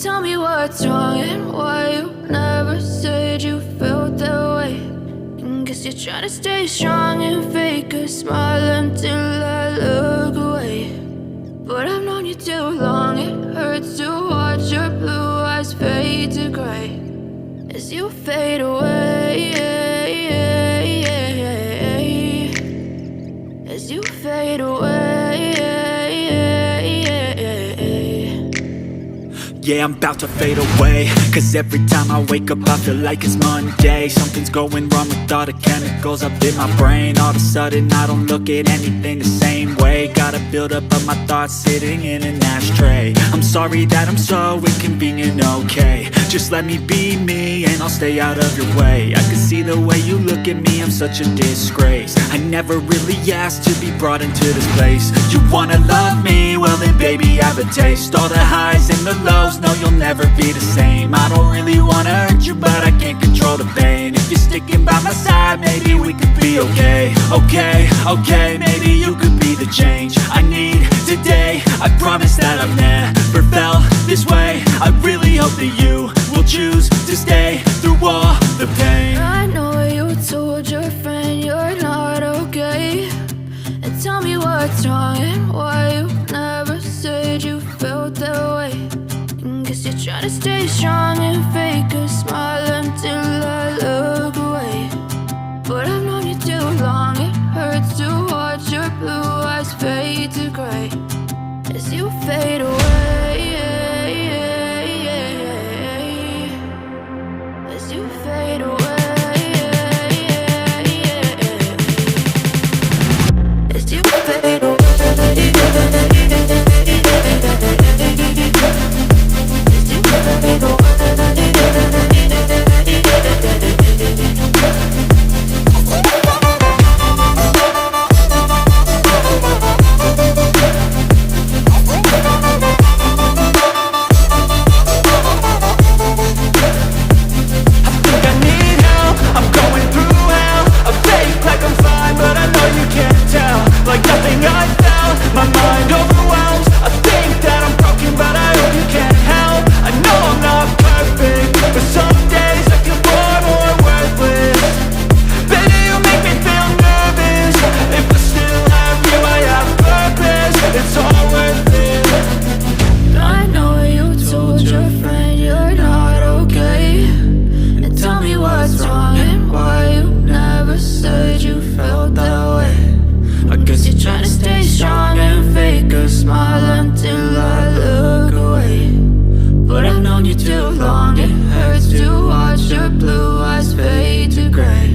Tell me what's wrong and why you never said you felt that way. And guess you're trying to stay strong and fake a smile until I look away. But I've known you too long, it hurts to watch your blue eyes fade to gray as you fade away. As you fade away. Yeah, I'm about to fade away, cause every time I wake up I feel like it's Monday. Something's going wrong with all the chemicals up in my brain. All of a sudden I don't look at anything the same way. Got a buildup of my thoughts sitting in an ashtray. I'm sorry that I'm so inconvenient, okay. Just let me be me and I'll stay out of your way. I can see the way you look at me, I'm such a disgrace. I never really asked to be brought into this place. You wanna love me? Well then baby have a taste. All the highs and the lows, no, you'll never be the same. I don't really wanna hurt you, but I can't control the pain. If you're sticking by my side, maybe we could be okay. Okay, maybe you could be the change I need today. I promise that I've never felt this way. I really hope that you will choose to stay through all the pain. I know you told your friend you're not okay. And tell me what's wrong and why you never said you felt that way. Guess you're trying to stay strong and fake a smile until I look away. But I've known you too long, it hurts to watch your blue eyes fade to gray as you fade away. As you fade away. As you fade away. Too long, it hurts to watch your blue eyes fade to gray